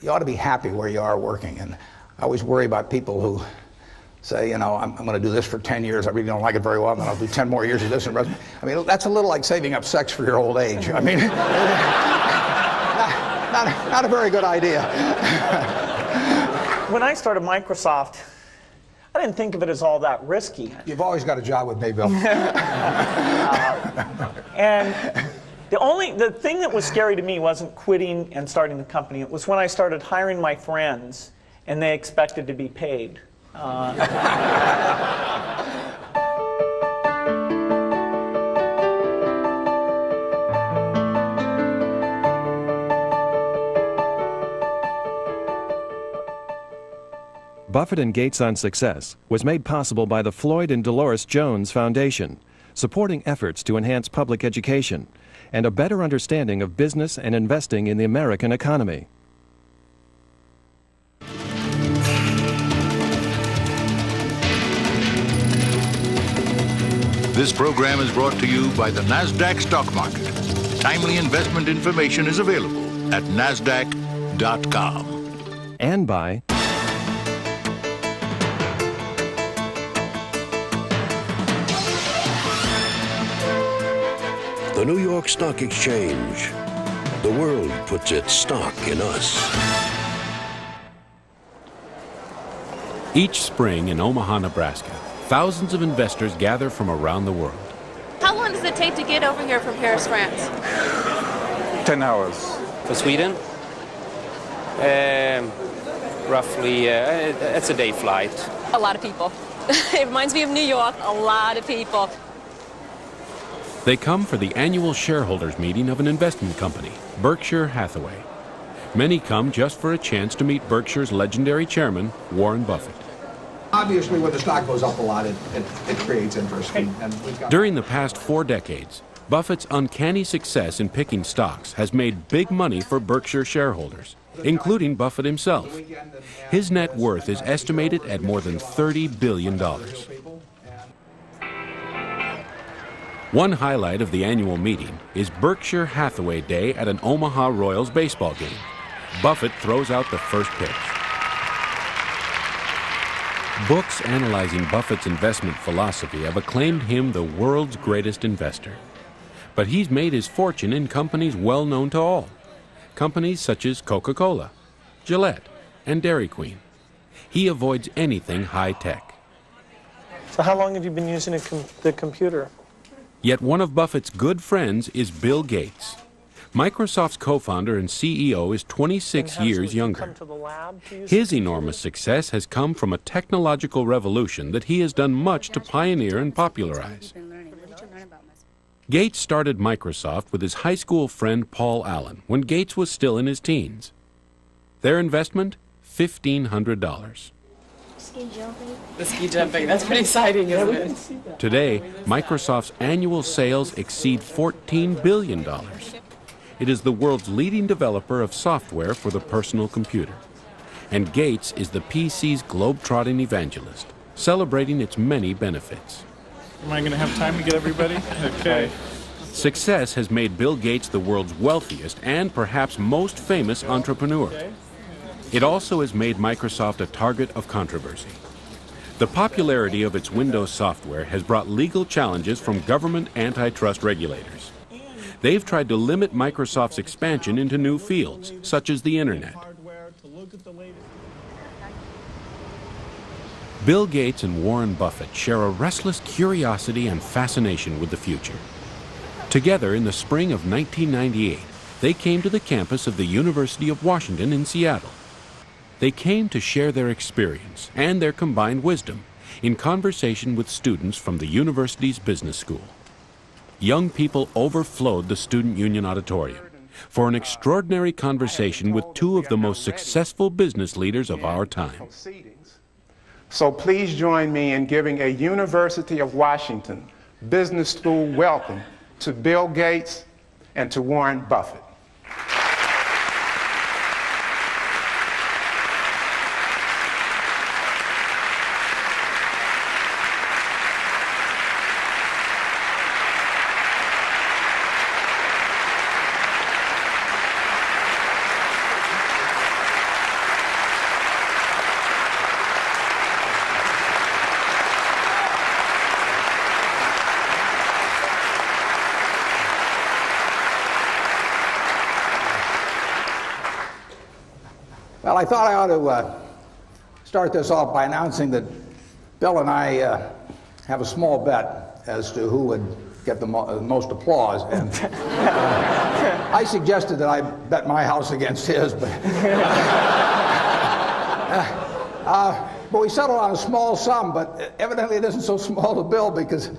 you ought to be happy where you are working. And I always worry about people who say, you know, I'm going to do this for 10 years. I really don't like it very well, and then I'll do 10 more years of this. And I mean, that's a little like saving up sex for your old age. I mean, not a very good idea. When I started Microsoft, I didn't think of it as all that risky. You've always got a job with me, Bill. And the thing that was scary to me wasn't quitting and starting the company. It was when I started hiring my friends and they expected to be paid. Buffett and Gates on Success was made possible by the Floyd and Dolores Jones Foundation, supporting efforts to enhance public education and a better understanding of business and investing in the American economy. This program is brought to you by the NASDAQ stock market. Timely investment information is available at NASDAQ.com. And by the New York Stock Exchange. The world puts its stock in us. Each spring in Omaha, Nebraska, thousands of investors gather from around the world. How long does it take to get over here from Paris, France? 10 hours. For Sweden? Roughly, it's a day flight. A lot of people. It reminds me of New York, a lot of people. They come for the annual shareholders meeting of an investment company, Berkshire Hathaway. Many come just for a chance to meet Berkshire's legendary chairman, Warren Buffett. Obviously, when the stock goes up a lot, it creates interest. And we've got... During the past 4 decades, Buffett's uncanny success in picking stocks has made big money for Berkshire shareholders, including Buffett himself. His net worth is estimated at more than $30 billion. One highlight of the annual meeting is Berkshire Hathaway Day at an Omaha Royals baseball game. Buffett throws out the first pitch. Books analyzing Buffett's investment philosophy have acclaimed him the world's greatest investor. But he's made his fortune in companies well known to all. Companies such as Coca-Cola, Gillette, and Dairy Queen. He avoids anything high-tech. So how long have you been using the computer? Yet one of Buffett's good friends is Bill Gates. Microsoft's co-founder and CEO is 26 years younger. His enormous success has come from a technological revolution that he has done much to pioneer and popularize. Gates started Microsoft with his high school friend Paul Allen when Gates was still in his teens. Their investment, $1,500. Ski jumping. The ski jumping, that's pretty exciting, isn't it? Today, Microsoft's annual sales exceed $14 billion. It is the world's leading developer of software for the personal computer. And Gates is the PC's globe-trotting evangelist, celebrating its many benefits. Am I going to have time to get everybody? Okay. Success has made Bill Gates the world's wealthiest and perhaps most famous entrepreneur. It also has made Microsoft a target of controversy. The popularity of its Windows software has brought legal challenges from government antitrust regulators. They've tried to limit Microsoft's expansion into new fields, such as the Internet. Bill Gates and Warren Buffett share a restless curiosity and fascination with the future. Together in the spring of 1998, they came to the campus of the University of Washington in Seattle. They came to share their experience and their combined wisdom in conversation with students from the university's business school. Young people overflowed the Student Union Auditorium for an extraordinary conversation with 2 of the most successful business leaders of our time. So please join me in giving a University of Washington Business School welcome to Bill Gates and to Warren Buffett. Well, I thought I ought to start this off by announcing that Bill and I have a small bet as to who would get the most applause. And I suggested that I bet my house against his, but we settled on a small sum, but evidently it isn't so small to Bill because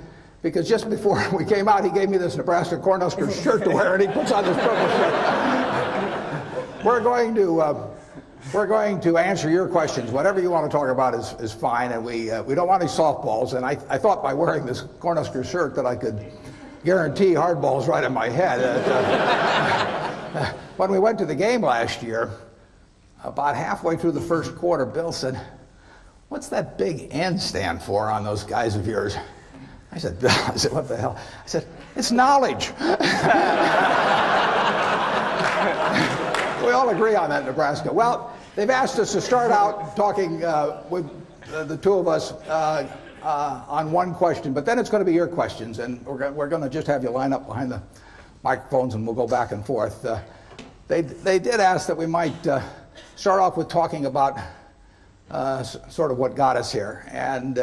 just before we came out, he gave me this Nebraska Cornhusker shirt to wear, and he puts on this purple shirt. We're going to answer your questions. Whatever you want to talk about is fine, and we don't want any softballs. And I thought by wearing this Cornhusker shirt that I could guarantee hardballs right in my head. When we went to the game last year, about halfway through the first quarter, Bill said, "What's that big N stand for on those guys of yours?" I said, "Bill," I said, "what the hell?" I said, "It's knowledge." We all agree on that in Nebraska. Well, they've asked us to start out talking with the two of us on one question, but then it's going to be your questions, and we're going to just have you line up behind the microphones, and we'll go back and forth. They did ask that we might start off with talking about sort of what got us here, and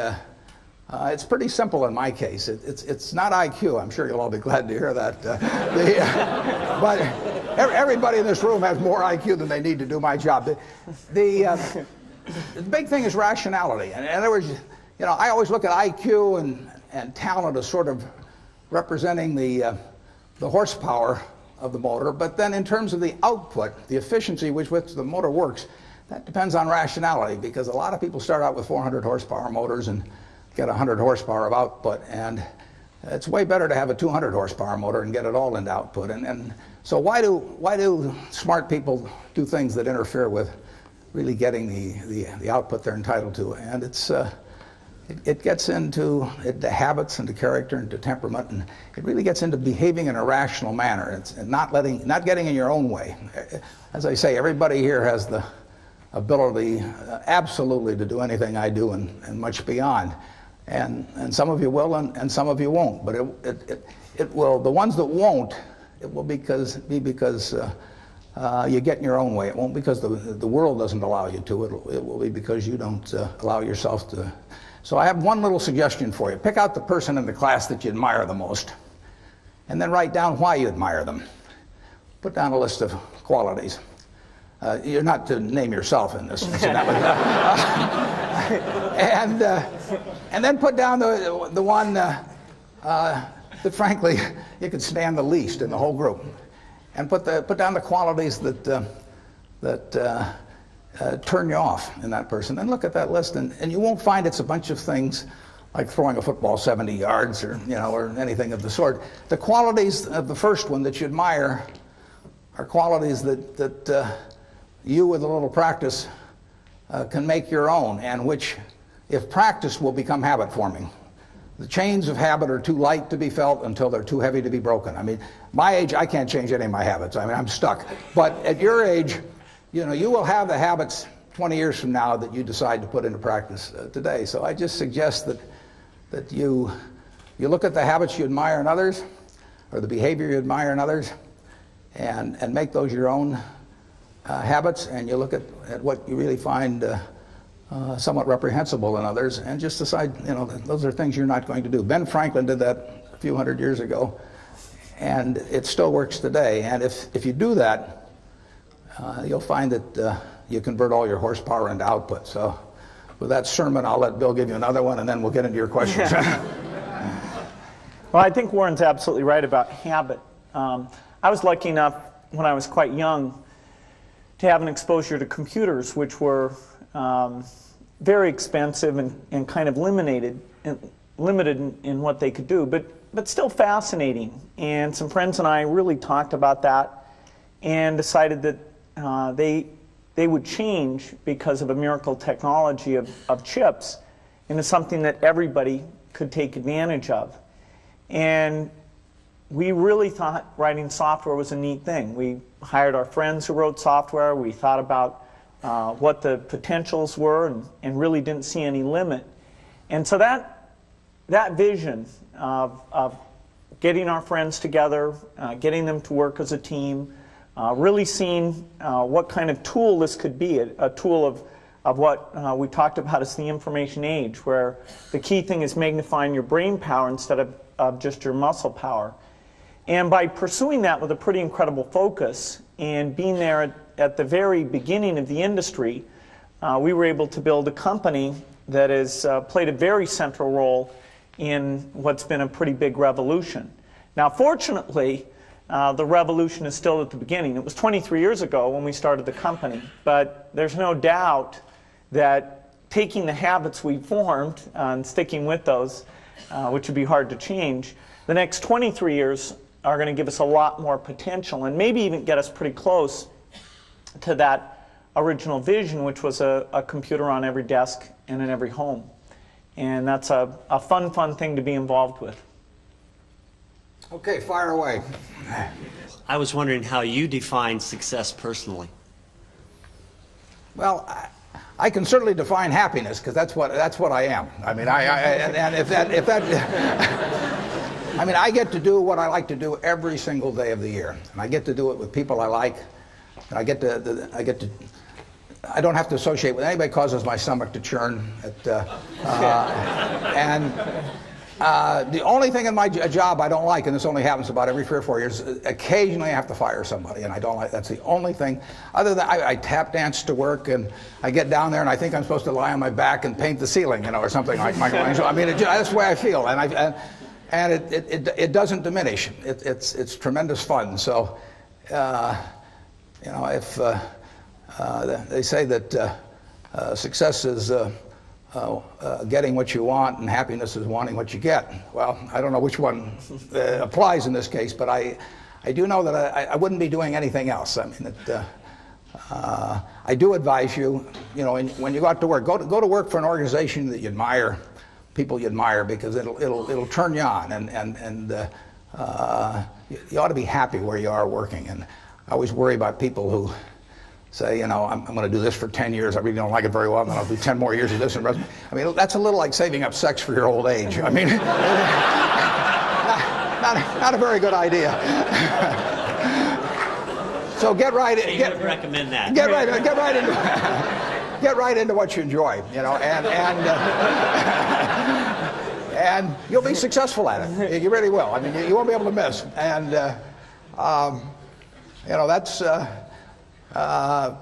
it's pretty simple in my case. It's not IQ. I'm sure you'll all be glad to hear that. But everybody in this room has more IQ than they need to do my job. The big thing is rationality. And in other words, you know, I always look at IQ and talent as sort of representing the horsepower of the motor. But then in terms of the output, the efficiency with which the motor works, that depends on rationality, because a lot of people start out with 400 horsepower motors and get 100 horsepower of output, and it's way better to have a 200 horsepower motor and get it all into output. And so why do smart people do things that interfere with really getting the output they're entitled to? And it gets into habits, into character, into temperament, and it really gets into behaving in a rational manner. And not getting in your own way. As I say, everybody here has the ability absolutely to do anything I do and much beyond. And some of you will, and some of you won't. But it will. The ones that won't, it will be because you get in your own way. It won't because the world doesn't allow you to. It will be because you don't allow yourself to. So I have one little suggestion for you. Pick out the person in the class that you admire the most, and then write down why you admire them. Put down a list of qualities. You're not to name yourself in this, incidentally. And then put down the one that, frankly, you could stand the least in the whole group, and put down the qualities that turn you off in that person. And look at that list, and you won't find it's a bunch of things like throwing a football 70 yards or anything of the sort. The qualities of the first one that you admire are qualities that you, with a little practice, can make your own, and which, if practiced, will become habit forming. The chains of habit are too light to be felt until they're too heavy to be broken. I mean, my age, I can't change any of my habits. I mean, I'm stuck. But at your age, you will have the habits 20 years from now that you decide to put into practice today. So I just suggest that you look at the habits you admire in others, or the behavior you admire in others, and make those your own habits, and you look at what you really find somewhat reprehensible in others, and just decide, those are things you're not going to do. Ben Franklin did that a few hundred years ago, and it still works today. And if you do that, you'll find that you convert all your horsepower into output. So with that sermon, I'll let Bill give you another one, and then we'll get into your questions. Well, I think Warren's absolutely right about habit. I was lucky enough when I was quite young to have an exposure to computers, which were very expensive and kind of limited in what they could do, but still fascinating. And some friends and I really talked about that and decided that they would change because of a miracle technology of chips into something that everybody could take advantage of. And we really thought writing software was a neat thing. We hired our friends who wrote software. We thought about what the potentials were and really didn't see any limit. And so that vision of getting our friends together, getting them to work as a team, really seen what kind of tool this could be, a tool of what we talked about as the information age, where the key thing is magnifying your brain power instead of just your muscle power. And by pursuing that with a pretty incredible focus and being there at the very beginning of the industry, we were able to build a company that has played a very central role in what's been a pretty big revolution. Now, fortunately, the revolution is still at the beginning. It was 23 years ago when we started the company, but there's no doubt that taking the habits we formed and sticking with those, which would be hard to change, the next 23 years are going to give us a lot more potential and maybe even get us pretty close to that original vision, which was a computer on every desk and in every home. And that's a fun thing to be involved with. Okay, fire away. I was wondering how you define success personally. Well, I can certainly define happiness because that's what I am. I mean, I mean, I get to do what I like to do every single day of the year, and I get to do it with people I like, and I don't have to associate with anybody. Causes my stomach to churn. The only thing in my job I don't like, and this only happens about every 3 or 4 years, occasionally I have to fire somebody, and I don't like. That's the only thing. Other than I tap dance to work, and I get down there, and I think I'm supposed to lie on my back and paint the ceiling, or something like Michelangelo. I mean, that's the way I feel, and it doesn't diminish. It's tremendous fun. So, if they say that success is getting what you want and happiness is wanting what you get. Well, I don't know which one applies in this case, but I do know that I wouldn't be doing anything else. I mean, I do advise you, when you go out to work, go to work for an organization that you admire, people you admire, because it'll turn you on, and you ought to be happy where you are working. And I always worry about people who say, I'm going to do this for 10 years. I really don't like it very well, and then I'll do 10 more years of this. I mean, that's a little like saving up sex for your old age. I mean, not a very good idea. So get right in. You would recommend that. Get right into what you enjoy, and you'll be successful at it. You really will. I mean, you won't be able to miss. And that's. I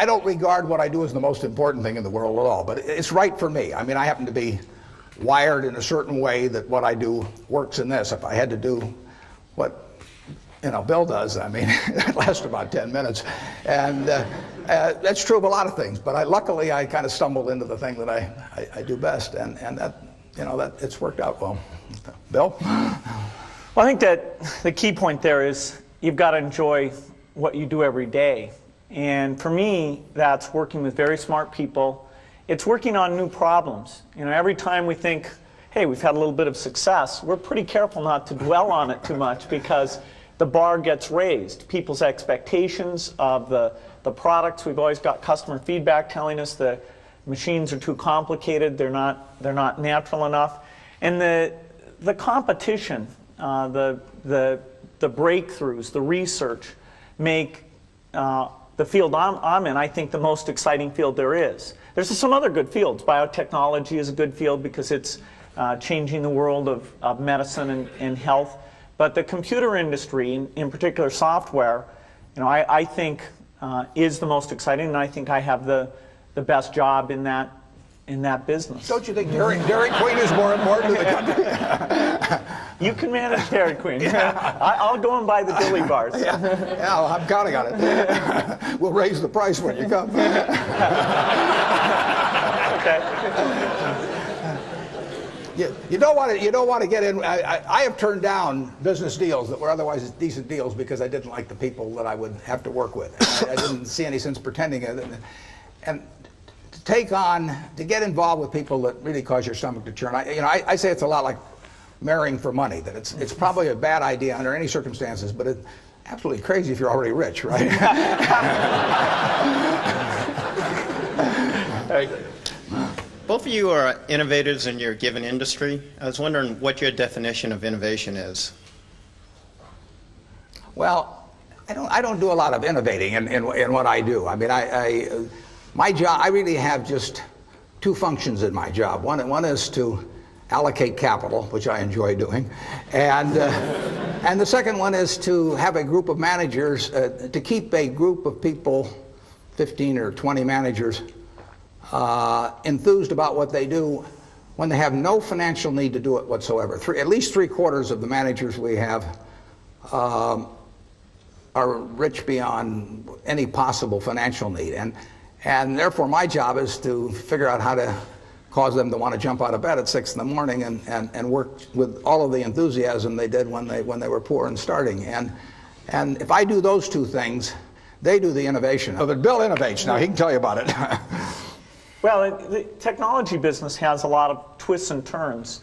don't regard what I do as the most important thing in the world at all, but it's right for me. I mean, I happen to be wired in a certain way that what I do works in this. If I had to do what Bill does, I mean, it lasts about 10 minutes, and that's true of a lot of things. But luckily, I kind of stumbled into the thing that I do best, and that it's worked out well. Bill? Well, I think that the key point there is you've got to enjoy what you do every day. And for me, that's working with very smart people. It's working on new problems. Every time we think, hey, we've had a little bit of success, we're pretty careful not to dwell on it too much, because the bar gets raised. People's expectations of the products, we've always got customer feedback telling us the machines are too complicated, they're not natural enough. And the competition, the breakthroughs, the research, make the field I'm in, I think, the most exciting field there is. There's some other good fields. Biotechnology is a good field because it's changing the world of medicine and health. But the computer industry, in particular software, I think is the most exciting, and I think I have the best job in that business. Don't you think Dairy Queen is more important to the country? You can manage Dairy Queen. Yeah. I'll go and buy the dilly bars. Yeah, well, I'm counting on it. We'll raise the price when you come. Okay. You don't want to get in. I have turned down business deals that were otherwise decent deals because I didn't like the people that I would have to work with. I didn't see any sense pretending it. And to get involved with people that really cause your stomach to churn. I say it's a lot like marrying for money. That it's probably a bad idea under any circumstances, but it's absolutely crazy if you're already rich, right? Both of you are innovators in your given industry. I was wondering what your definition of innovation is. Well, I don't do a lot of innovating in what I do. I mean, my job, I really have just two functions in my job. One is to allocate capital, which I enjoy doing, and the second one is to have a group of managers, to keep a group of people, 15 or 20 managers, enthused about what they do when they have no financial need to do it whatsoever. At least 3/4 of the managers we have are rich beyond any possible financial need, and therefore my job is to figure out how to cause them to want to jump out of bed at 6 in the morning and work with all of the enthusiasm they did when they were poor and starting. And if I do those two things, they do the innovation. So that Bill innovates. Now he can tell you about it. Well, the technology business has a lot of twists and turns,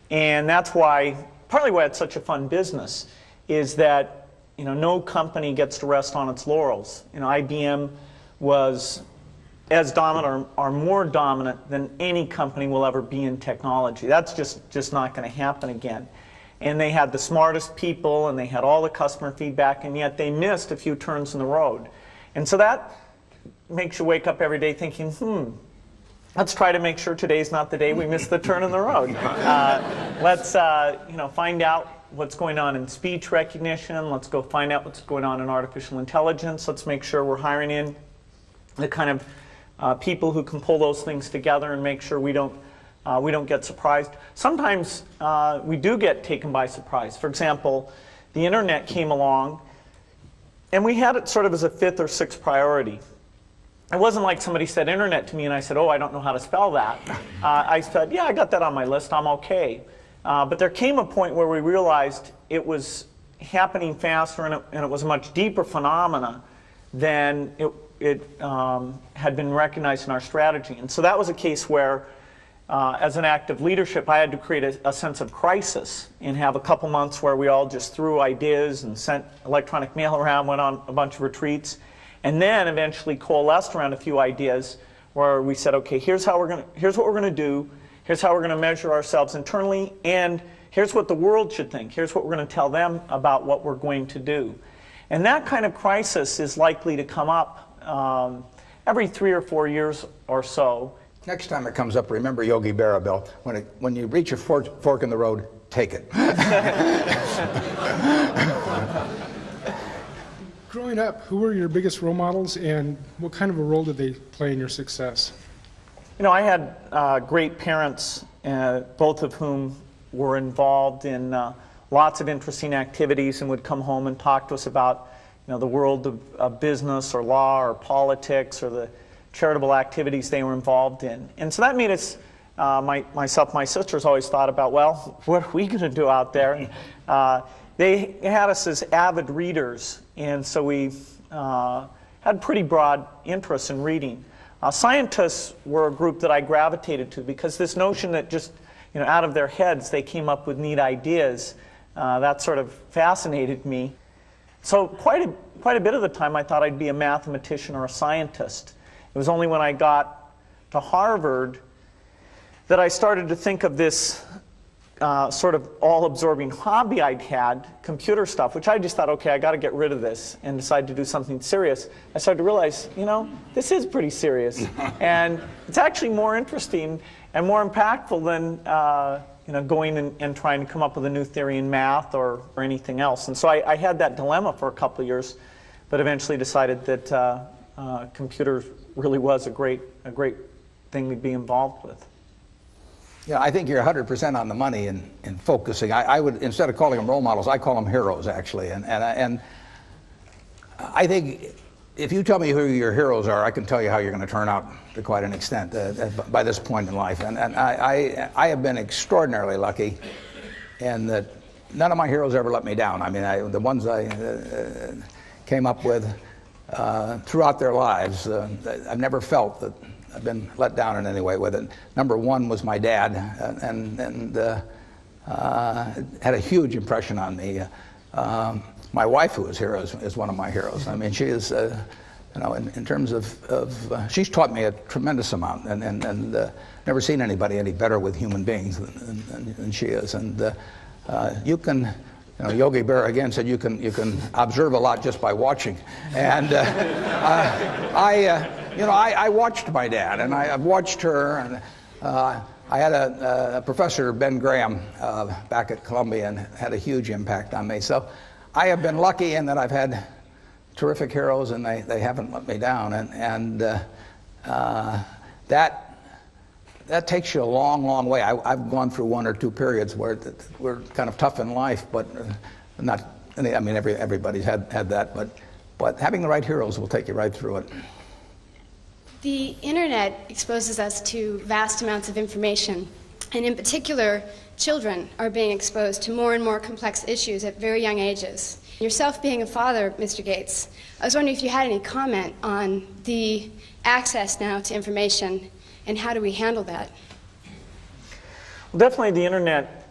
and that's partly why it's such a fun business, is that no company gets to rest on its laurels. IBM was as dominant or more dominant than any company will ever be in technology. That's just not going to happen again. And they had the smartest people, and they had all the customer feedback, and yet they missed a few turns in the road. And so that makes you wake up every day thinking, let's try to make sure today's not the day we miss the turn in the road. Let's find out what's going on in speech recognition. Let's go find out what's going on in artificial intelligence. Let's make sure we're hiring in the kind of people who can pull those things together and make sure we don't get surprised. Sometimes we do get taken by surprise. For example, the internet came along, and we had it sort of as a 5th or 6th priority. It wasn't like somebody said internet to me and I said, oh, I don't know how to spell that. I said, yeah, I got that on my list, I'm okay. But there came a point where we realized it was happening faster, and it was a much deeper phenomena than it had been recognized in our strategy. And so that was a case where, as an act of leadership, I had to create a sense of crisis and have a couple months where we all just threw ideas and sent electronic mail around, went on a bunch of retreats, and then eventually coalesced around a few ideas where we said, okay, here's what we're going to do, here's how we're going to measure ourselves internally, and here's what the world should think, here's what we're going to tell them about what we're going to do. And that kind of crisis is likely to come up every 3 or 4 years or so. Next time it comes up, remember Yogi Berra, Bill. When you reach a fork in the road, take it. Growing up, who were your biggest role models, and what kind of a role did they play in your success? I had great parents, both of whom were involved in lots of interesting activities and would come home and talk to us about the world of business or law or politics or the charitable activities they were involved in. And so that made us, myself, my sisters always thought about, well, what are we going to do out there? They had us as avid readers, and so we had pretty broad interests in reading. Scientists were a group that I gravitated to because this notion that just out of their heads they came up with neat ideas, that sort of fascinated me. So quite a bit of the time I thought I'd be a mathematician or a scientist. It was only when I got to Harvard that I started to think of this sort of all-absorbing hobby I'd had, computer stuff, which I just thought, okay, I got to get rid of this, and decided to do something serious. I started to realize, this is pretty serious, and it's actually more interesting and more impactful than going and trying to come up with a new theory in math or anything else. And so I had that dilemma for a couple of years, but eventually decided that computers really was a great thing to be involved with. Yeah, I think you're 100% on the money in focusing. I would, instead of calling them role models, I call them heroes, actually. And I think if you tell me who your heroes are, I can tell you how you're going to turn out to quite an extent by this point in life. And I have been extraordinarily lucky in that none of my heroes ever let me down. I mean, the ones I came up with throughout their lives, I've never felt that I've been let down in any way with it. Number one was my dad, and had a huge impression on me. My wife, who is here, is one of my heroes. I mean, she is, in terms of she's taught me a tremendous amount, and never seen anybody any better with human beings than she is. And you can, You know, Yogi Berra again said you can observe a lot just by watching, and I watched my dad, and I've watched her, and I had a professor, Ben Graham, back at Columbia, and had a huge impact on me. So I have been lucky in that I've had terrific heroes, and they haven't let me down, and that takes you a long, long way. I've gone through one or two periods where we're kind of tough in life, but not. I mean, everybody's had that, but having the right heroes will take you right through it. The internet exposes us to vast amounts of information, and in particular, children are being exposed to more and more complex issues at very young ages. Yourself being a father, Mr. Gates, I was wondering if you had any comment on the access now to information, and how do we handle that? Well, definitely the internet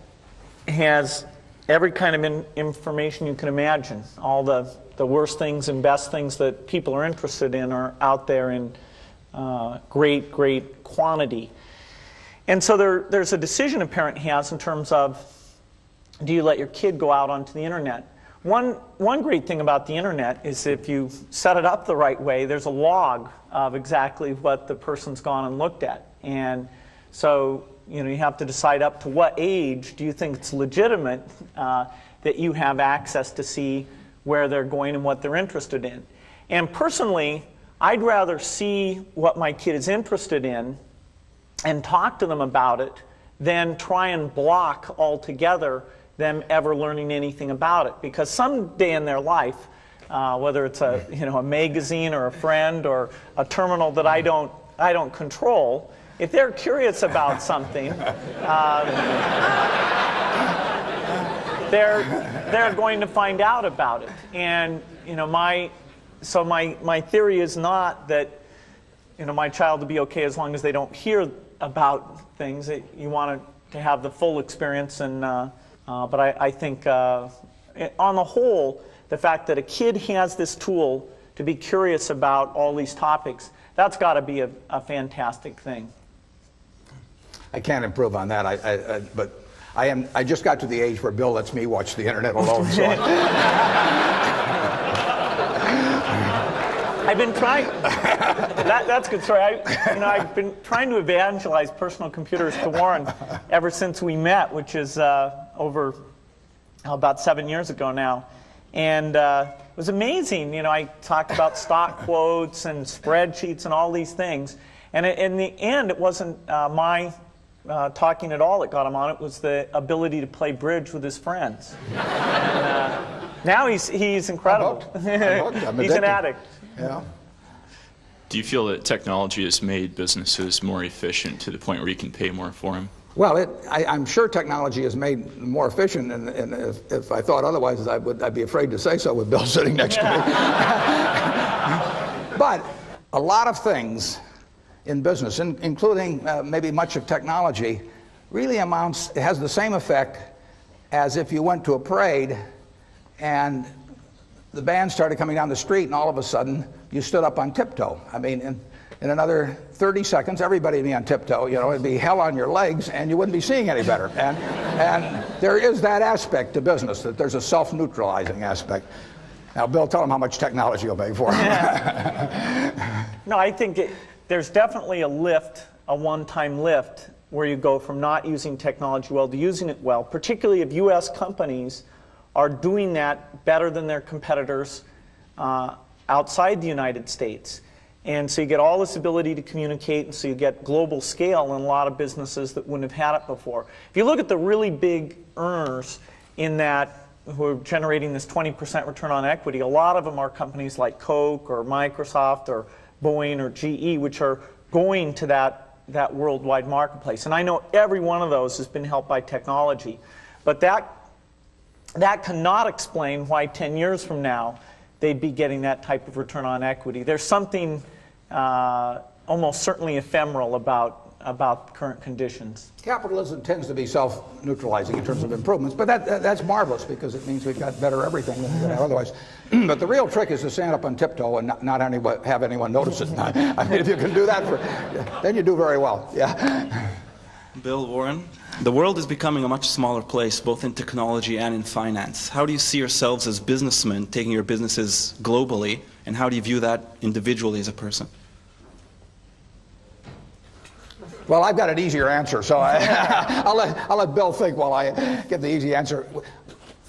has every kind of information you can imagine. All the worst things and best things that people are interested in are out there in great quantity. And so there's a decision a parent has in terms of, do you let your kid go out onto the internet? One great thing about the internet is if you set it up the right way, there's a log of exactly what the person's gone and looked at. And so you have to decide up to what age do you think it's legitimate that you have access to see where they're going and what they're interested in. And personally, I'd rather see what my kid is interested in and talk to them about it than try and block altogether them ever learning anything about it. Because someday in their life, whether it's a magazine or a friend or a terminal that I don't control, if they're curious about something, they're going to find out about it. And my theory is not that my child will be okay as long as they don't hear about things. You want to have the full experience, and but I think on the whole, the fact that a kid has this tool to be curious about all these topics, that's got to be a fantastic thing. I can't improve on that. But I just got to the age where Bill lets me watch the internet alone. So I've been trying. That's a good story. I've been trying to evangelize personal computers to Warren ever since we met, which is over about 7 years ago now. And it was amazing. I talked about stock quotes and spreadsheets and all these things. And in the end, it wasn't my talking at all that got him on. It was the ability to play bridge with his friends. And, now he's incredible. He's an addict. Yeah. Do you feel that technology has made businesses more efficient to the point where you can pay more for them? Well, I'm sure technology has made them more efficient, and if I thought otherwise, I'd be afraid to say so with Bill sitting next to me. But a lot of things in business, including maybe much of technology, really it has the same effect as if you went to a parade and the band started coming down the street, and all of a sudden you stood up on tiptoe. I mean, in another 30 seconds, everybody would be on tiptoe. It'd be hell on your legs, and you wouldn't be seeing any better. And there is that aspect to business, that there's a self-neutralizing aspect. Now, Bill, tell them how much technology you'll pay for. No, I think there's definitely a lift, a one-time lift, where you go from not using technology well to using it well, particularly if U.S. companies are doing that better than their competitors outside the United States. And so you get all this ability to communicate, and so you get global scale in a lot of businesses that wouldn't have had it before. If you look at the really big earners in that, who are generating this 20% return on equity, a lot of them are companies like Coke or Microsoft or Boeing or GE, which are going to that worldwide marketplace. And I know every one of those has been helped by technology. But that cannot explain why 10 years from now they'd be getting that type of return on equity. There's something almost certainly ephemeral about current conditions. Capitalism tends to be self-neutralizing in terms of improvements, but that's marvelous, because it means we've got better everything than we would have otherwise. But the real trick is to stand up on tiptoe and not have anyone notice it. I mean, if you can do that, then you do very well. Yeah. Bill, Warren, The world is becoming a much smaller place, both in technology and in finance. How do you see yourselves as businessmen taking your businesses globally, and how do you view that individually as a person? Well, I've got an easier answer, so I'll let Bill think while I give the easy answer.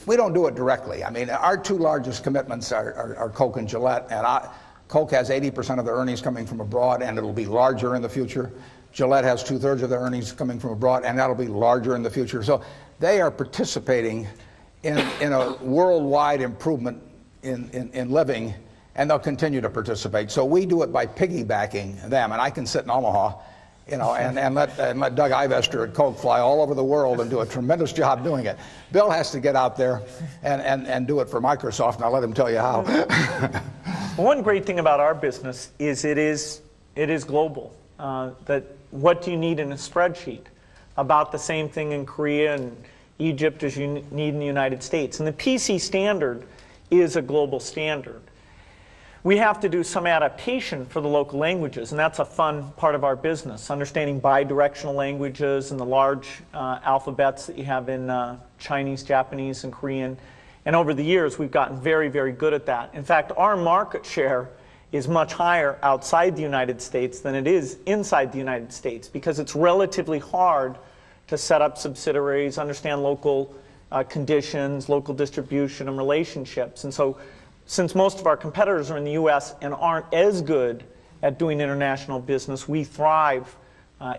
We don't do it directly. I mean, our two largest commitments are Coke and Gillette, and Coke has 80% of their earnings coming from abroad, and it'll be larger in the future. Gillette has 2/3 of their earnings coming from abroad, and that'll be larger in the future. So they are participating in a worldwide improvement in living, and they'll continue to participate. So we do it by piggybacking them, and I can sit in Omaha, you know, and let Doug Ivester at Coke fly all over the world and do a tremendous job doing it. Bill has to get out there and do it for Microsoft, and I'll let him tell you how. One great thing about our business is it is global. That what do you need in a spreadsheet? About the same thing in Korea and Egypt as you need in the United States. And the PC standard is a global standard. We have to do some adaptation for the local languages, and that's a fun part of our business, understanding bidirectional languages and the large alphabets that you have in Chinese, Japanese, and Korean. And over the years, we've gotten very, very good at that. In fact, our market share is much higher outside the United States than it is inside the United States, because it's relatively hard to set up subsidiaries, understand local conditions, local distribution, and relationships. And so, since most of our competitors are in the US and aren't as good at doing international business, we thrive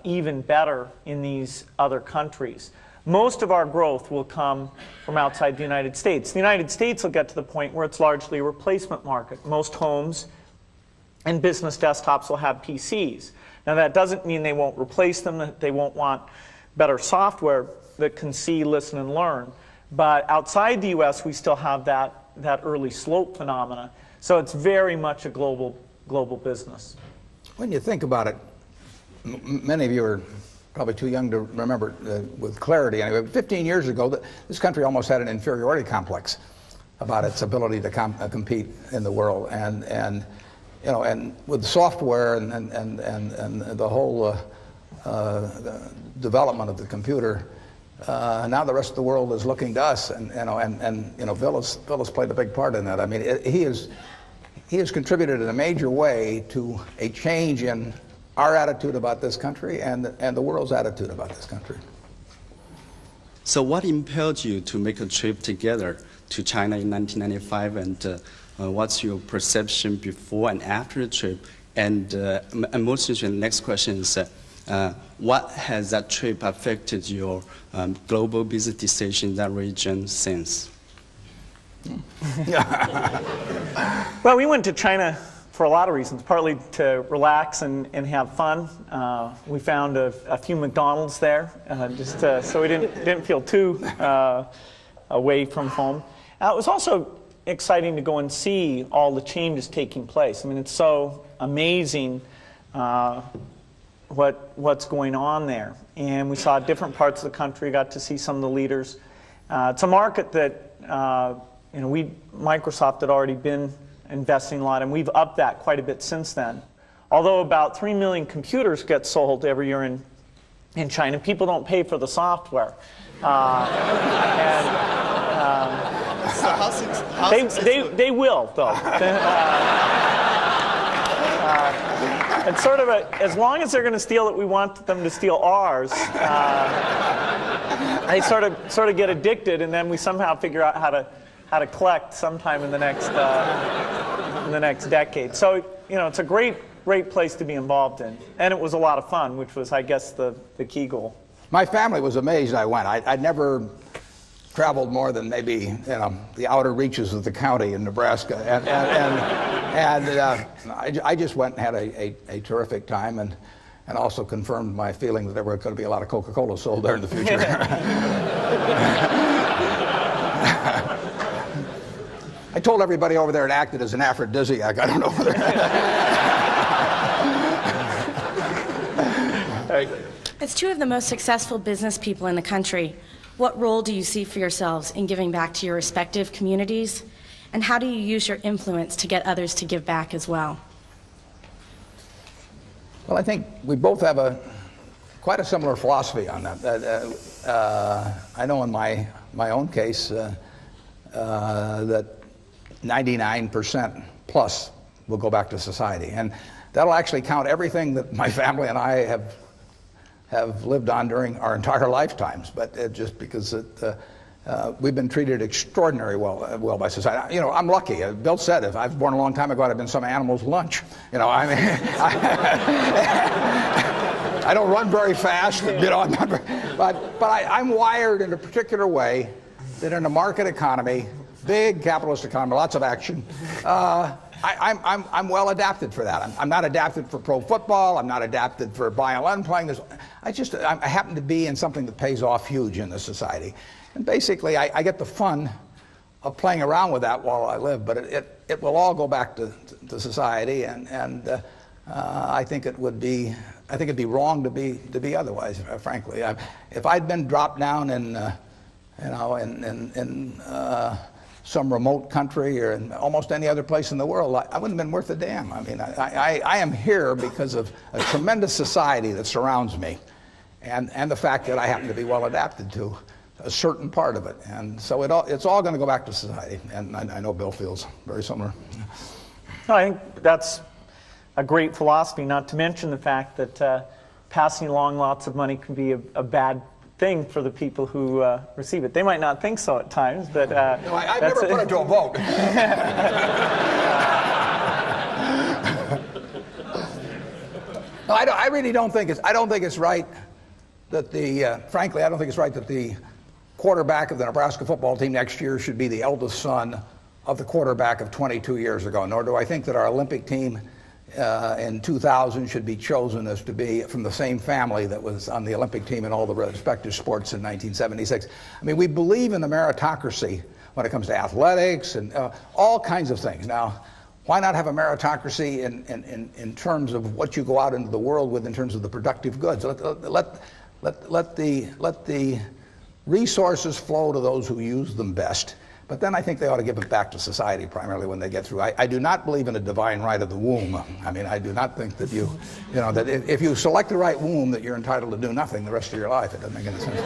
even better in these other countries. Most of our growth will come from outside the United States. The United States will get to the point where it's largely a replacement market. Most homes and business desktops will have PCs. Now that doesn't mean they won't replace them, that they won't want better software that can see, listen, and learn. But outside the US, we still have that early slope phenomena. So it's very much a global business. When you think about it, many of you are probably too young to remember with clarity. Anyway, 15 years ago, this country almost had an inferiority complex about its ability to compete in the world. And you know, and with software and the whole the development of the computer, now the rest of the world is looking to us, and you know, Bill has played a big part in that. I mean, he has contributed in a major way to a change in our attitude about this country and the world's attitude about this country. So, what impelled you to make a trip together to China in 1995, and what's your perception before and after the trip? And most interesting, the next question is, what has that trip affected your global business decision in that region since? Well, we went to China for a lot of reasons, partly to relax and have fun. We found a few McDonald's there, just so we didn't feel too away from home. It was also exciting to go and see all the changes taking place. I mean, it's so amazing what's going on there. And we saw different parts of the country, got to see some of the leaders. It's a market that you know, Microsoft had already been investing a lot, and we've upped that quite a bit since then. Although about 3 million computers get sold every year in China, people don't pay for the software. They will, though. It's sort of as long as they're going to steal it, we want them to steal ours. They sort of get addicted, and then we somehow figure out how to collect sometime in the next decade. So, you know, it's a great place to be involved in, and it was a lot of fun, which was, I guess, the key goal. My family was amazed I went. I'd never traveled more than maybe, you know, the outer reaches of the county in Nebraska, and I just went and had a terrific time, and also confirmed my feeling that there were going to be a lot of Coca-Cola sold there in the future. I told everybody over there it acted as an aphrodisiac. I don't know whether. As two of the most successful business people in the country, what role do you see for yourselves in giving back to your respective communities? And how do you use your influence to get others to give back as well? Well, I think we both have a quite a similar philosophy on that. I know in my own case that 99% plus will go back to society, and that'll actually count everything that my family and I have lived on during our entire lifetimes. But just because we've been treated extraordinarily well by society. You know, I'm lucky. Bill said if I was born a long time ago, I'd have been some animal's lunch. You know, I mean, I don't run very fast. You know, but I'm wired in a particular way that in a market economy, big capitalist economy, lots of action. I'm well adapted for that. I'm not adapted for pro football. I'm not adapted for violin playing. I happen to be in something that pays off huge in this society. And basically, I get the fun of playing around with that while I live, but it will all go back to society, and I think it'd be wrong to be otherwise, frankly. If I'd been dropped down in some remote country or in almost any other place in the world, I wouldn't have been worth a damn. I mean, I am here because of a tremendous society that surrounds me, and the fact that I happen to be well adapted to a certain part of it. And so it's all going to go back to society, and I know Bill feels very similar. I think that's a great philosophy, not to mention the fact that passing along lots of money can be a bad thing for the people who receive it. They might not think so at times, but no, I've never put it to a vote. No, I really don't think it's right that frankly, I don't think it's right that the quarterback of the Nebraska football team next year should be the eldest son of the quarterback of 22 years ago. Nor do I think that our Olympic team in 2000 should be chosen as to be from the same family that was on the Olympic team in all the respective sports in 1976. I mean, we believe in the meritocracy when it comes to athletics and all kinds of things. Now, why not have a meritocracy in terms of what you go out into the world with in terms of the productive goods? Let the resources flow to those who use them best. But then I think they ought to give it back to society primarily when they get through. I do not believe in a divine right of the womb. I mean, I do not think that that if you select the right womb that you're entitled to do nothing the rest of your life. It doesn't make any sense.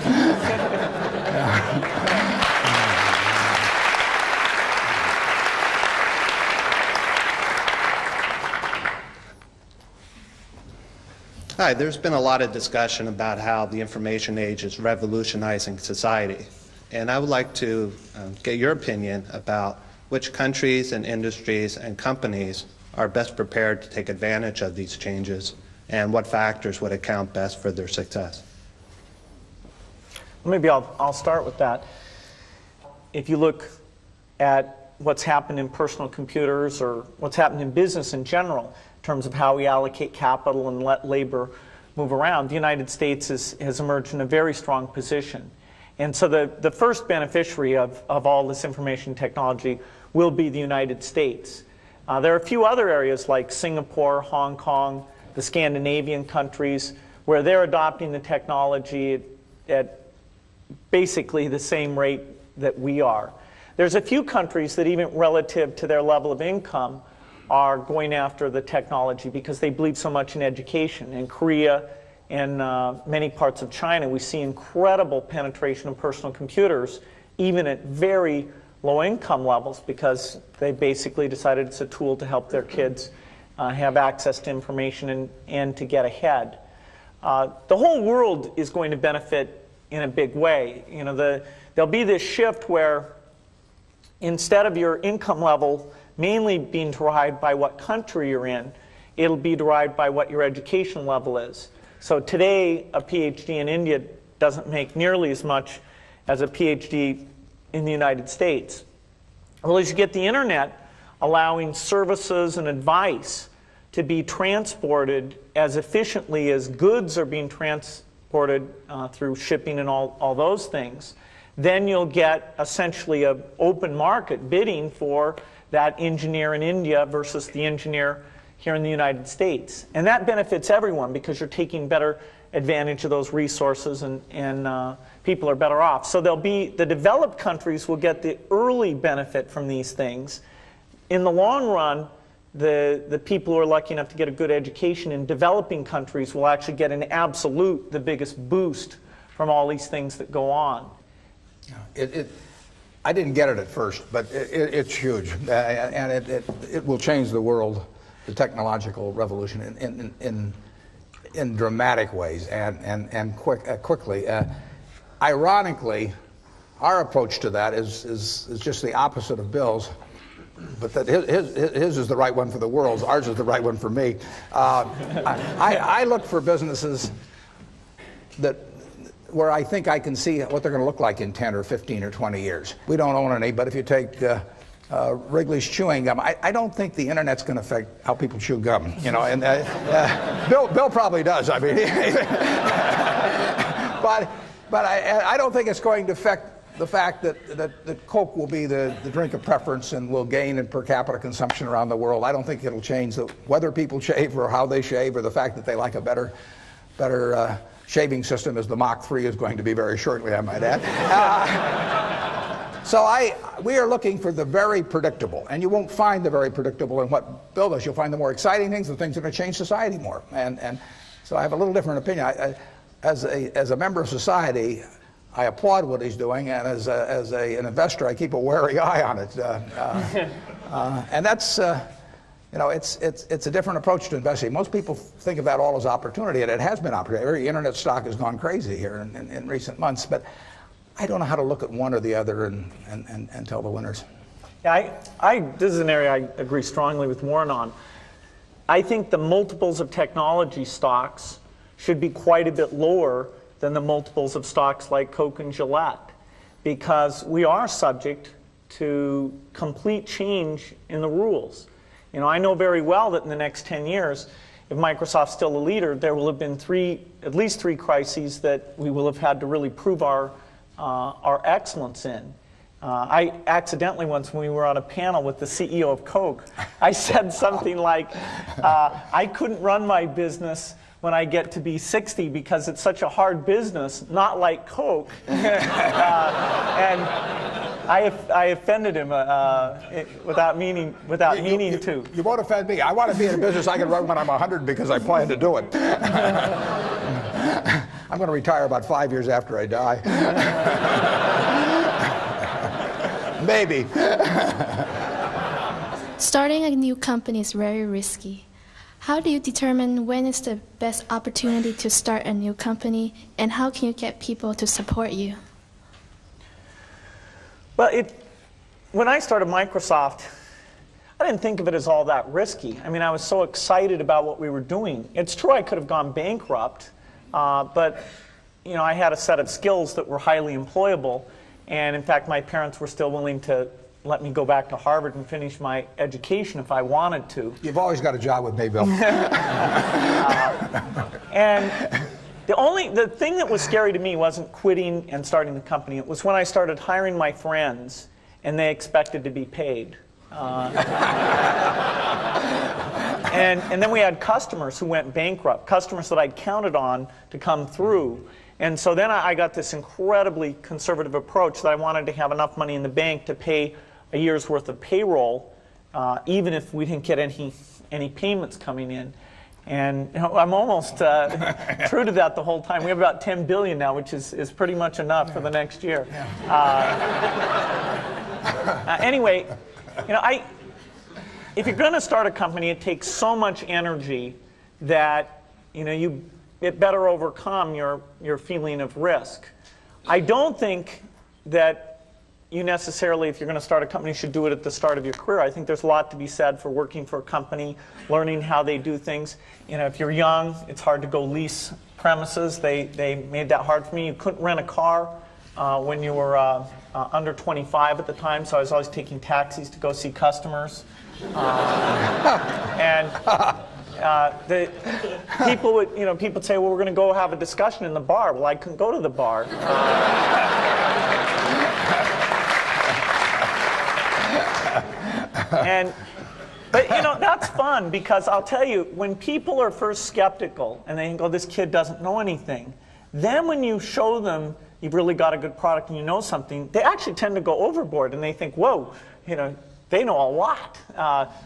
Hi, there's been a lot of discussion about how the information age is revolutionizing society. And I would like to get your opinion about which countries and industries and companies are best prepared to take advantage of these changes and what factors would account best for their success. Maybe I'll start with that. If you look at what's happened in personal computers or what's happened in business in general, in terms of how we allocate capital and let labor move around, the United States has emerged in a very strong position. And so the first beneficiary of all this information technology will be the United States. There are a few other areas like Singapore, Hong Kong, the Scandinavian countries, where they're adopting the technology at basically the same rate that we are. There's a few countries that even relative to their level of income are going after the technology because they believe so much in education. In Korea and many parts of China, we see incredible penetration of personal computers, even at very low income levels, because they basically decided it's a tool to help their kids have access to information and to get ahead. The whole world is going to benefit in a big way. You know, there'll be this shift where instead of your income level mainly being derived by what country you're in, it'll be derived by what your education level is. So today, a PhD in India doesn't make nearly as much as a PhD in the United States. Well, as you get the internet allowing services and advice to be transported as efficiently as goods are being transported through shipping and all those things, then you'll get essentially an open market bidding for that engineer in India versus the engineer here in the United States. And that benefits everyone because you're taking better advantage of those resources and people are better off. So the developed countries will get the early benefit from these things. In the long run, the people who are lucky enough to get a good education in developing countries will actually get an absolute, the biggest boost from all these things that go on. I didn't get it at first, but it's huge, and it will change the world, the technological revolution, in dramatic ways and quickly. Ironically, our approach to that is just the opposite of Bill's, but that his is the right one for the world. Ours is the right one for me. I look for businesses where I think I can see what they're going to look like in 10 or 15 or 20 years. We don't own any, but if you take Wrigley's chewing gum, I don't think the internet's going to affect how people chew gum. You know, and Bill probably does. I mean, but I don't think it's going to affect the fact that Coke will be the drink of preference and will gain in per capita consumption around the world. I don't think it'll change whether people shave or how they shave, or the fact that they like a better shaving system, as the Mach 3 is going to be very shortly, I might add. So we are looking for the very predictable, and you won't find the very predictable in what Bill does. You'll find the more exciting things, the things that are going to change society more. And so I have a little different opinion. As a member of society, I applaud what he's doing, and as an investor, I keep a wary eye on it. And that's, you know, it's a different approach to investing. Most people think of that all as opportunity, and it has been opportunity. Every internet stock has gone crazy here in recent months, but I don't know how to look at one or the other and tell the winners. Yeah, this is an area I agree strongly with Warren on. I think the multiples of technology stocks should be quite a bit lower than the multiples of stocks like Coke and Gillette, because we are subject to complete change in the rules. You know, I know very well that in the next 10 years, if Microsoft's still a leader, there will have been at least three crises that we will have had to really prove our excellence in. I accidentally once, when we were on a panel with the CEO of Coke, I said something like, I couldn't run my business when I get to be 60 because it's such a hard business, not like Coke. And I offended him without meaning to. You won't offend me. I want to be in a business I can run when I'm 100 because I plan to do it. I'm going to retire about 5 years after I die. Maybe. Starting a new company is very risky. How do you determine when is the best opportunity to start a new company, and how can you get people to support you? Well, when I started Microsoft, I didn't think of it as all that risky. I mean, I was so excited about what we were doing. It's true I could have gone bankrupt, but you know, I had a set of skills that were highly employable, and in fact, my parents were still willing to let me go back to Harvard and finish my education if I wanted to. You've always got a job with me, Bill. And the thing that was scary to me wasn't quitting and starting the company. It was when I started hiring my friends and they expected to be paid. And then we had customers who went bankrupt, customers that I'd counted on to come through. And so then I got this incredibly conservative approach that I wanted to have enough money in the bank to pay a year's worth of payroll, even if we didn't get any payments coming in. And you know, I'm almost true to that the whole time. We have about $10 billion now, which is pretty much enough for the next year. Anyway, you know, if you're going to start a company, it takes so much energy that you know it better overcome your feeling of risk. I don't think that you necessarily, if you're going to start a company, should do it at the start of your career. I think there's a lot to be said for working for a company, learning how they do things. You know, if you're young, it's hard to go lease premises. They made that hard for me. You couldn't rent a car when you were under 25 at the time, so I was always taking taxis to go see customers. And the people would, you know, people would say, well, we're going to go have a discussion in the bar. Well, I couldn't go to the bar. But you know, that's fun, because I'll tell you, when people are first skeptical and they go, this kid doesn't know anything, then when you show them you've really got a good product and you know something, they actually tend to go overboard and they think, whoa, you know, they know a lot.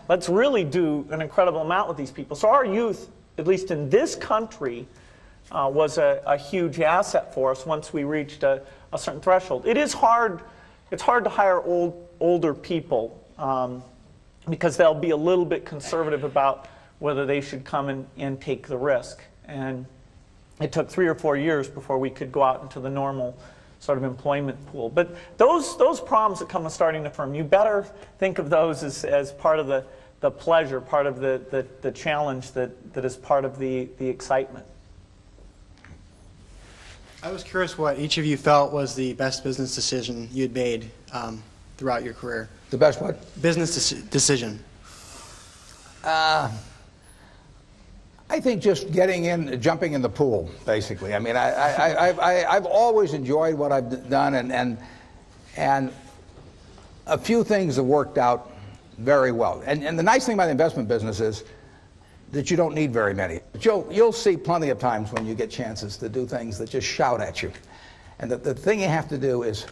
Let's really do an incredible amount with these people. So our youth, at least in this country, was a huge asset for us once we reached a certain threshold. It's hard to hire older people because they'll be a little bit conservative about whether they should come and take the risk. And it took 3 or 4 years before we could go out into the normal sort of employment pool. But those problems that come with starting a firm, you better think of those as part of the pleasure, part of the challenge that is part of the excitement. I was curious what each of you felt was the best business decision you had made throughout your career. The best what? Business decision. I think just jumping in the pool, basically. I mean, I've always enjoyed what I've done, and a few things have worked out very well. And the nice thing about the investment business is that you don't need very many. But you'll see plenty of times when you get chances to do things that just shout at you. And the thing you have to do is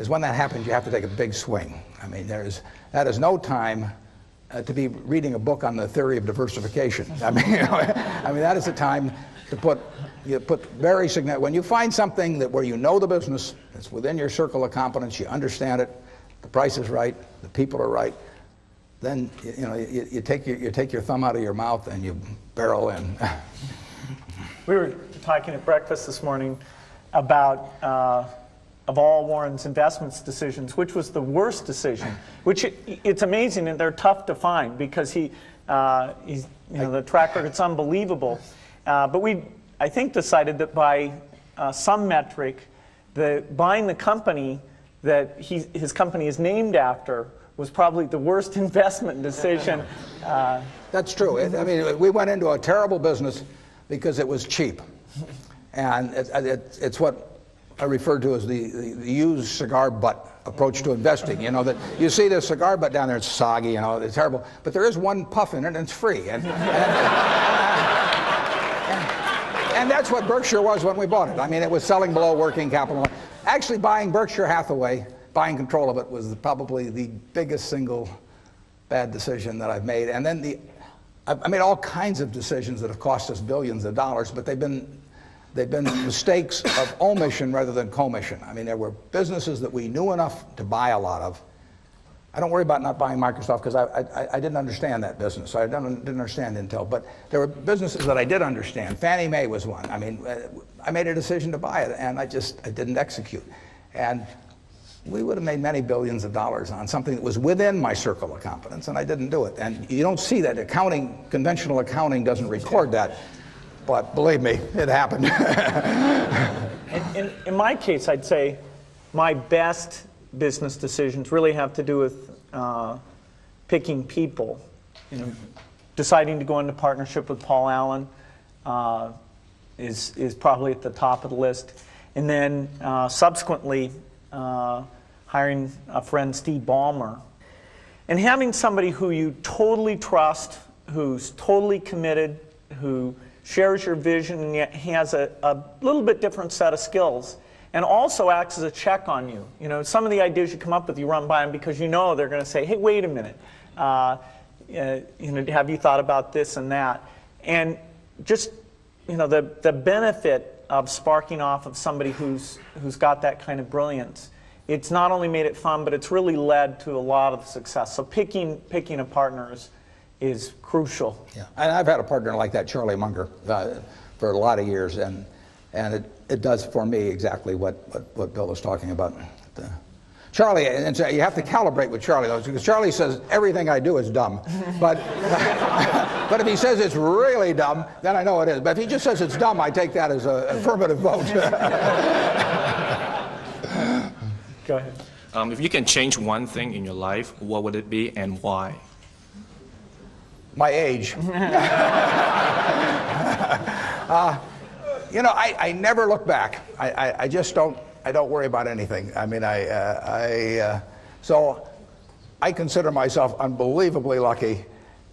when that happens, you have to take a big swing. I mean, that is no time to be reading a book on the theory of diversification. I mean, that is the time to put very significant. When you find something where you know the business, it's within your circle of competence, you understand it, the price is right, the people are right, then you take your thumb out of your mouth and you barrel in. We were talking at breakfast this morning about of all Warren's investments decisions, which was the worst decision? Which it's amazing, and they're tough to find because the track record's unbelievable. But we, I think, decided that by some metric, buying the company that his company is named after was probably the worst investment decision. That's true. I mean, we went into a terrible business because it was cheap, and it's what I refer to as the used cigar butt approach to investing. You know, that you see the cigar butt down there, it's soggy, it's terrible, but there is one puff in it and it's free. And that's what Berkshire was when we bought it. I mean, it was selling below working capital. Actually, buying Berkshire Hathaway, buying control of it, was probably the biggest single bad decision that I've made. And then I made all kinds of decisions that have cost us billions of dollars, but they've been mistakes of omission rather than commission. I mean, there were businesses that we knew enough to buy a lot of. I don't worry about not buying Microsoft because I didn't understand that business. I didn't understand Intel. But there were businesses that I did understand. Fannie Mae was one. I mean, I made a decision to buy it, and I didn't execute. And we would have made many billions of dollars on something that was within my circle of competence, and I didn't do it. And you don't see that. Conventional accounting doesn't record that. But believe me, it happened. In my case, I'd say my best business decisions really have to do with picking people. Deciding to go into partnership with Paul Allen is probably at the top of the list. And then subsequently hiring a friend, Steve Ballmer. And having somebody who you totally trust, who's totally committed, who shares your vision and yet has a little bit different set of skills, and also acts as a check on you. Some of the ideas you come up with, you run by them because they're going to say, hey, wait a minute, have you thought about this and that? And just, the benefit of sparking off of somebody who's got that kind of brilliance, it's not only made it fun, but it's really led to a lot of success. So picking a partner is crucial. Yeah, and I've had a partner like that, Charlie Munger, for a lot of years, and it does for me exactly what Bill was talking about. Charlie, and so you have to calibrate with Charlie, though, because Charlie says everything I do is dumb, but if he says it's really dumb, then I know it is. But if he just says it's dumb, I take that as an affirmative vote. Go ahead. If you can change one thing in your life, what would it be and why? My age. I never look back. I just don't worry about anything. I mean, so I consider myself unbelievably lucky.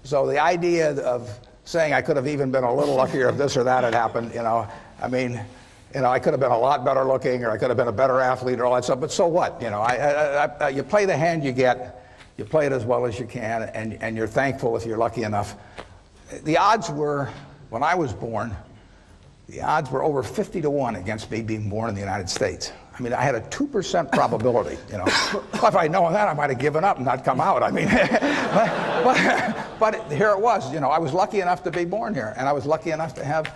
So the idea of saying I could have even been a little luckier if this or that had happened, I could have been a lot better looking, or I could have been a better athlete, or all that stuff. But so what? You play the hand you get, you play it as well as you can, and you're thankful if you're lucky enough. The odds were, when I was born, the odds were over 50 to 1 against me being born in the United States. I mean, I had a 2% probability, you know. Well, if I'd known that, I might have given up and not come out. I mean, but here it was, you know. I was lucky enough to be born here, and I was lucky enough to have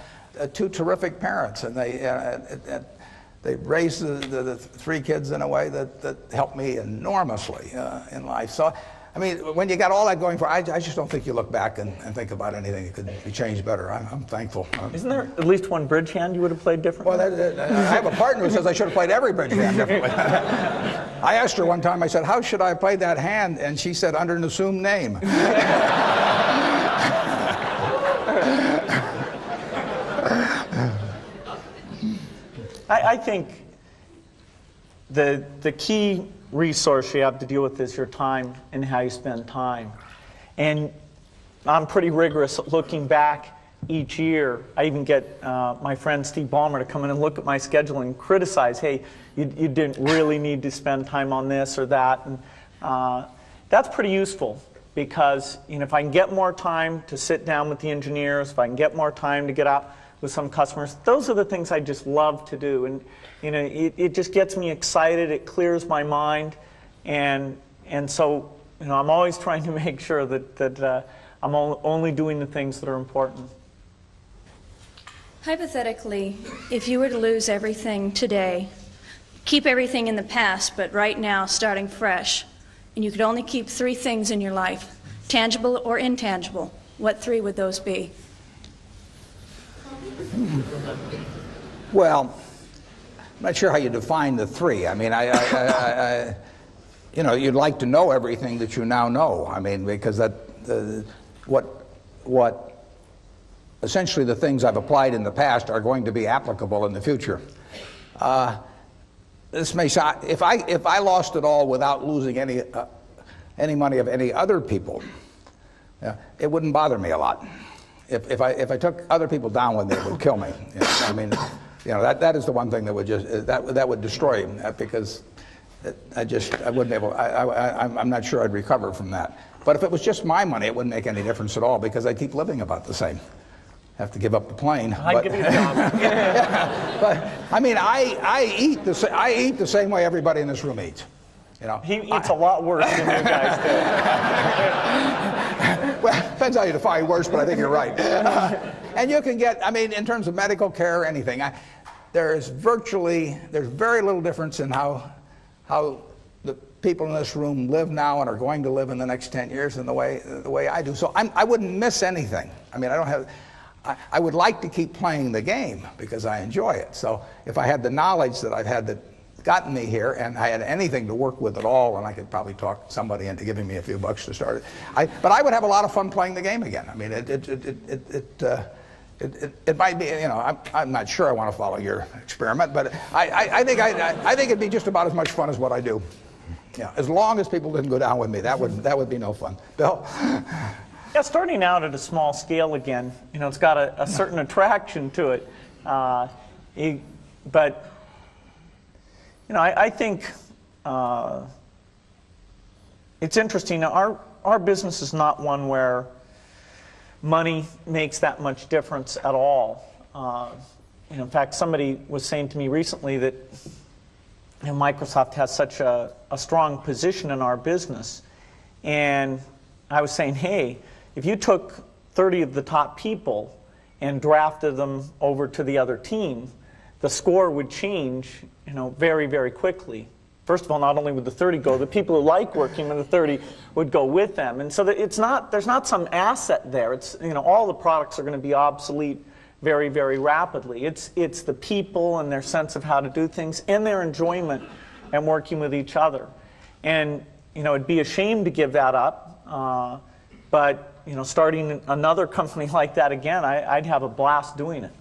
two terrific parents, and they raised the three kids in a way that helped me enormously in life. So, I mean, when you got all that going for, I just don't think you look back and think about anything that could be changed better. I'm thankful. Isn't there at least one bridge hand you would have played differently? Well, I have a partner who says I should have played every bridge hand differently. I asked her one time, I said, how should I play that hand? And she said, under an assumed name. I think the key resource you have to deal with is your time and how you spend time. And I'm pretty rigorous at looking back each year. I even get my friend Steve Ballmer to come in and look at my schedule and criticize, hey, you didn't really need to spend time on this or that. And that's pretty useful, because if I can get more time to sit down with the engineers, if I can get more time to get out with some customers, those are the things I just love to do. And it just gets me excited, it clears my mind, and so I'm always trying to make sure that I'm only doing the things that are important. Hypothetically, if you were to lose everything today, keep everything in the past, but right now starting fresh, and you could only keep 3 things in your life, tangible or intangible, what 3 would those be? Well, I'm not sure how you define the 3. I mean, you'd like to know everything that you now know. I mean, because what essentially the things I've applied in the past are going to be applicable in the future. This may sound, if I lost it all without losing any money of any other people, it wouldn't bother me a lot. If I took other people down with me, it would kill me. I mean, that is the one thing that would just that would destroy him, because I wouldn't be able. I'm not sure I'd recover from that. But if it was just my money, it wouldn't make any difference at all, because I keep living about the same. Have to give up the plane. I'd give you a job. But I mean, I eat the same way everybody in this room eats. He eats a lot worse than you guys do. Well, depends how you define worse, but I think you're right. And you can get, I mean, in terms of medical care or anything, there's very little difference in how the people in this room live now and are going to live in the next 10 years than the way I do. So I wouldn't miss anything. I mean, I would like to keep playing the game because I enjoy it. So if I had the knowledge that I've had that gotten me here, and I had anything to work with at all, and I could probably talk somebody into giving me a few bucks to start it. But I would have a lot of fun playing the game again. I mean, it might be, I'm not sure I want to follow your experiment, but I think it'd be just about as much fun as what I do. Yeah, as long as people didn't go down with me, that would be no fun. Bill? Yeah, starting out at a small scale again, it's got a certain attraction to it. But I think it's interesting. Our business is not one where money makes that much difference at all. In fact, somebody was saying to me recently that Microsoft has such a strong position in our business. And I was saying, hey, if you took 30 of the top people and drafted them over to the other team, the score would change, very, very quickly. First of all, not only would the 30 go, the people who like working with the 30 would go with them. And so that there's not some asset there. It's, all the products are going to be obsolete very, very rapidly. It's the people and their sense of how to do things and their enjoyment and working with each other. And, it'd be a shame to give that up. But, starting another company like that again, I'd have a blast doing it.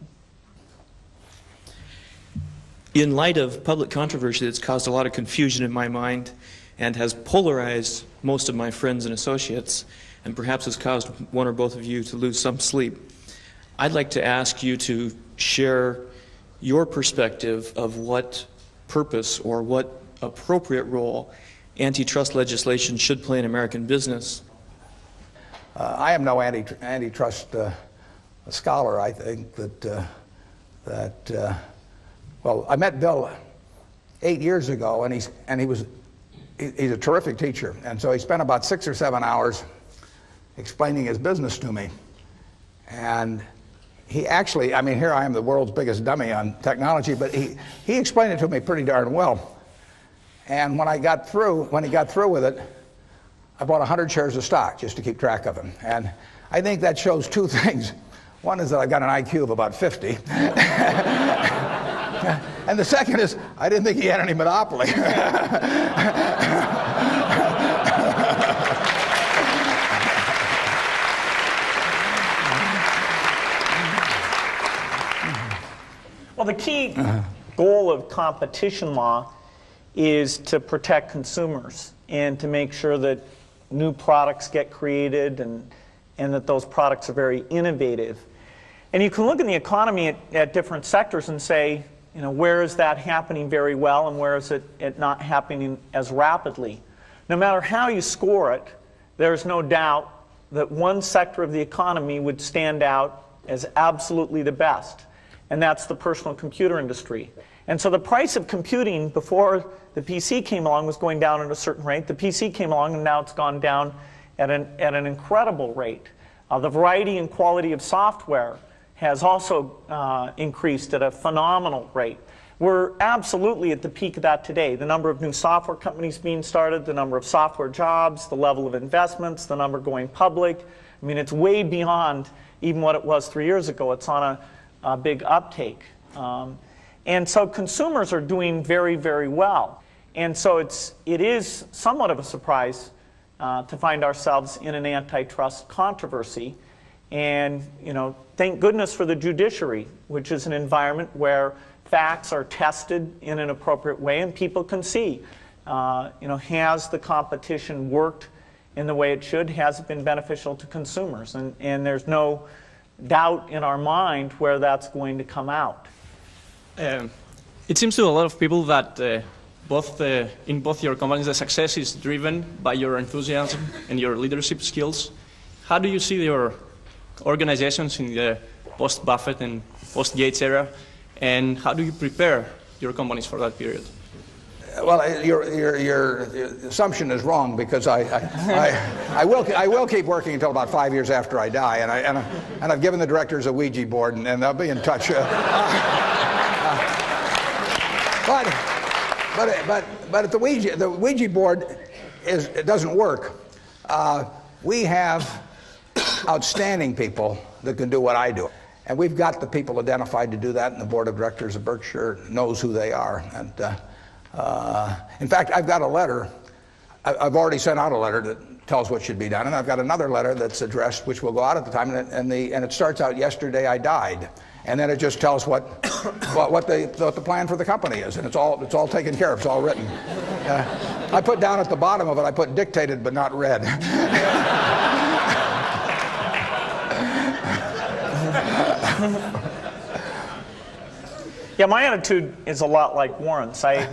In light of public controversy that's caused a lot of confusion in my mind and has polarized most of my friends and associates, and perhaps has caused one or both of you to lose some sleep, I'd like to ask you to share your perspective of what purpose or what appropriate role antitrust legislation should play in American business? I am no antitrust scholar. I think that well, I met Bill 8 years ago, and he's a terrific teacher, and so he spent about 6 or 7 hours explaining his business to me. And he actually, I mean, here I am, the world's biggest dummy on technology, but he explained it to me pretty darn well. And when he got through with it, I bought 100 shares of stock just to keep track of him. And I think that shows two things. One is that I've got an IQ of about 50. And the second is, I didn't think he had any monopoly. Well, the key goal of competition law is to protect consumers and to make sure that new products get created and that those products are very innovative. And you can look in the economy at different sectors and say, you know, where is that happening very well and where is it not happening as rapidly? No matter how you score it, there's no doubt that one sector of the economy would stand out as absolutely the best, and that's the personal computer industry. And so the price of computing before the PC came along was going down at a certain rate. The PC came along and now it's gone down at an incredible rate. The variety and quality of software has also increased at a phenomenal rate. We're absolutely at the peak of that today. The number of new software companies being started, the number of software jobs, the level of investments, the number going public. I mean, it's way beyond even what it was 3 years ago. It's on a big uptake. And so consumers are doing very, very well. And so it is somewhat of a surprise to find ourselves in an antitrust controversy. And, you know, thank goodness for the judiciary, which is an environment where facts are tested in an appropriate way and people can see, you know, has the competition worked in the way it should? Has it been beneficial to consumers? And there's no doubt in our mind where that's going to come out. It seems to a lot of people that in both your companies, the success is driven by your enthusiasm and your leadership skills. How do you see your organizations in the post-Buffett and post-Gates era, and how do you prepare your companies for that period? Well, your assumption is wrong, because I will keep working until about 5 years after I die, and I've given the directors a Ouija board, and they'll be in touch. But at the Ouija board it doesn't work. We have outstanding people that can do what I do. And we've got the people identified to do that, and the board of directors of Berkshire knows who they are. And in fact, I've got a letter. I've already sent out a letter that tells what should be done, and I've got another letter that's addressed, which will go out at the time, and it starts out, "Yesterday I died," and then it just tells what the plan for the company is, and it's all taken care of. It's all written. I put down at the bottom of it, I put "dictated but not read." Yeah, my attitude is a lot like Warren's. I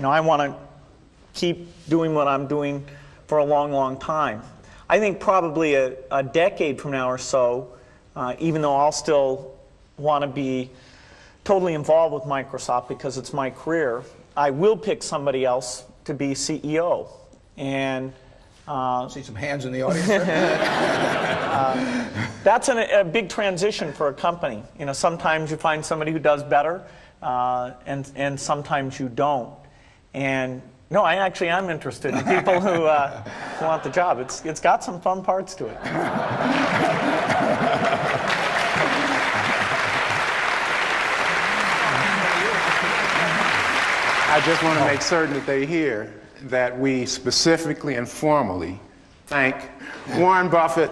want to keep doing what I'm doing for a long, long time. I think probably a decade from now or so, even though I'll still want to be totally involved with Microsoft because it's my career, I will pick somebody else to be CEO. And see some hands in the audience. That's a big transition for a company. You know, sometimes you find somebody who does better, and sometimes you don't. And no, I actually am interested in people who want the job. It's got some fun parts to it. I just want to make certain that they hear that we specifically and formally thank Warren Buffett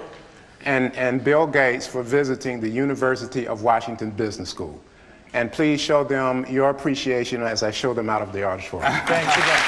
and Bill Gates for visiting the University of Washington Business School. And please show them your appreciation as I show them out of the auditorium. Thanks again.